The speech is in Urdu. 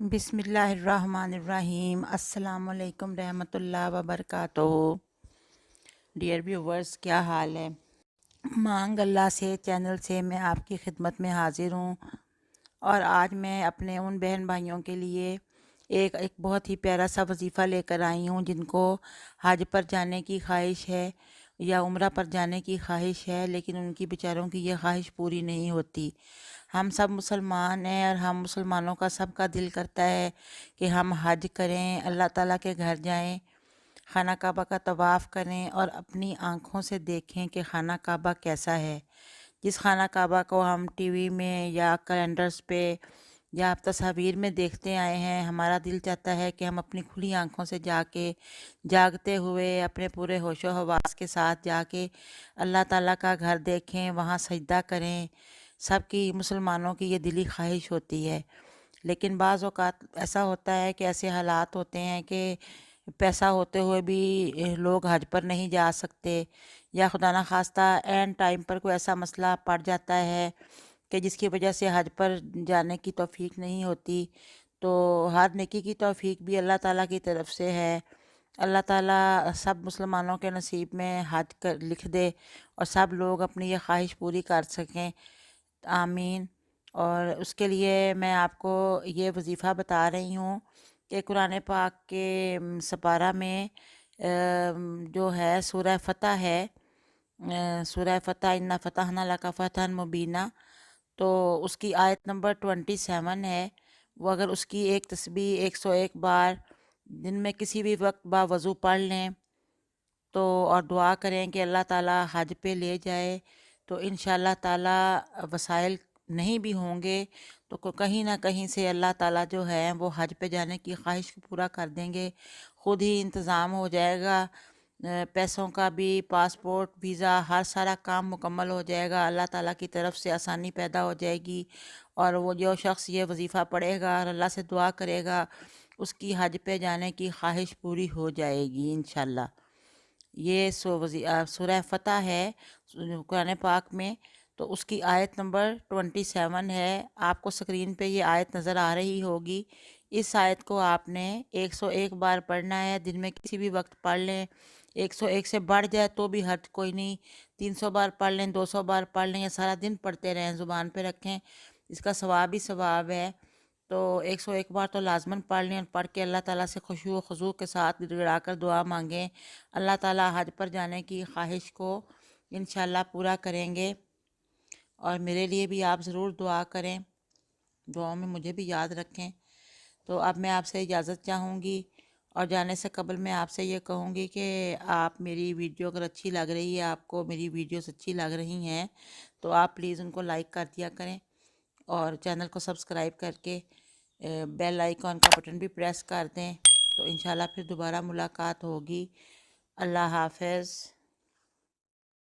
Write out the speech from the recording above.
بسم اللہ الرحمن الرحیم۔ السلام علیکم رحمۃ اللہ وبرکاتہ۔ ڈیئر ویورز، کیا حال ہے؟ مانگ اللہ سے چینل سے میں آپ کی خدمت میں حاضر ہوں، اور آج میں اپنے ان بہن بھائیوں کے لیے ایک بہت ہی پیارا سا وظیفہ لے کر آئی ہوں جن کو حج پر جانے کی خواہش ہے یا عمرہ پر جانے کی خواہش ہے، لیکن ان کی بیچاروں کی یہ خواہش پوری نہیں ہوتی۔ ہم سب مسلمان ہیں، اور ہم مسلمانوں کا سب کا دل کرتا ہے کہ ہم حج کریں، اللہ تعالیٰ کے گھر جائیں، خانہ کعبہ کا طواف کریں اور اپنی آنکھوں سے دیکھیں کہ خانہ کعبہ کیسا ہے۔ جس خانہ کعبہ کو ہم ٹی وی میں یا کیلنڈرز پہ یا آپ تصاویر میں دیکھتے آئے ہیں، ہمارا دل چاہتا ہے کہ ہم اپنی کھلی آنکھوں سے جا کے، جاگتے ہوئے اپنے پورے ہوش و حواس کے ساتھ جا کے اللہ تعالیٰ کا گھر دیکھیں، وہاں سجدہ کریں۔ سب کی مسلمانوں کی یہ دلی خواہش ہوتی ہے، لیکن بعض اوقات ایسا ہوتا ہے کہ ایسے حالات ہوتے ہیں کہ پیسہ ہوتے ہوئے بھی لوگ حج پر نہیں جا سکتے، یا خدا نخواستہ عین ٹائم پر کوئی ایسا مسئلہ پڑ جاتا ہے کہ جس کی وجہ سے حج پر جانے کی توفیق نہیں ہوتی۔ تو ہر نیکی کی توفیق بھی اللہ تعالیٰ کی طرف سے ہے۔ اللہ تعالیٰ سب مسلمانوں کے نصیب میں حج کر لکھ دے اور سب لوگ اپنی یہ خواہش پوری کر سکیں، آمین۔ اور اس کے لیے میں آپ کو یہ وظیفہ بتا رہی ہوں کہ قرآن پاک کے سپارہ میں جو ہے سورہ فتح ہے، سورہ فتح انا فتحنا لک فتحا مبینہ، تو اس کی آیت نمبر 27 ہے۔ وہ اگر اس کی ایک تسبیح 101 بار دن میں کسی بھی وقت باوضو پڑھ لیں تو اور دعا کریں کہ اللہ تعالیٰ حج پہ لے جائے، تو انشاءاللہ تعالیٰ وسائل نہیں بھی ہوں گے تو کہیں نہ کہیں سے اللہ تعالیٰ جو ہے وہ حج پہ جانے کی خواہش کو پورا کر دیں گے، خود ہی انتظام ہو جائے گا، پیسوں کا بھی، پاسپورٹ، ویزا، ہر سارا کام مکمل ہو جائے گا، اللہ تعالیٰ کی طرف سے آسانی پیدا ہو جائے گی، اور وہ جو شخص یہ وظیفہ پڑھے گا اور اللہ سے دعا کرے گا اس کی حج پہ جانے کی خواہش پوری ہو جائے گی انشاءاللہ۔ یہ سورہ فتح ہے قرآن پاک میں، تو اس کی آیت نمبر 27 ہے۔ آپ کو سکرین پہ یہ آیت نظر آ رہی ہوگی۔ اس آیت کو آپ نے 101 بار پڑھنا ہے، دن میں کسی بھی وقت پڑھ لیں، 101 سے بڑھ جائے تو بھی حرج کوئی نہیں، 300 بار پڑھ لیں، 200 بار پڑھ لیں، یا سارا دن پڑھتے رہیں، زبان پہ رکھیں، اس کا ثواب ہی ثواب ہے۔ تو 101 بار تو لازماً پڑھ لیں، اور پڑھ کے اللہ تعالیٰ سے خشوع و خضوع کے ساتھ گڑ گڑا کر دعا مانگیں، اللہ تعالیٰ حج پر جانے کی خواہش کو انشاءاللہ پورا کریں گے۔ اور میرے لیے بھی آپ ضرور دعا کریں، دعاؤں میں مجھے بھی یاد رکھیں۔ تو اب میں آپ سے اجازت چاہوں گی، اور جانے سے قبل میں آپ سے یہ کہوں گی کہ آپ میری ویڈیو اگر اچھی لگ رہی ہے، آپ کو میری ویڈیوز اچھی لگ رہی ہیں، تو آپ پلیز ان کو لائک کر دیا کریں، اور چینل کو سبسکرائب کر کے بیل آئیکن کا بٹن بھی پریس کر دیں، تو انشاءاللہ پھر دوبارہ ملاقات ہوگی۔ اللہ حافظ۔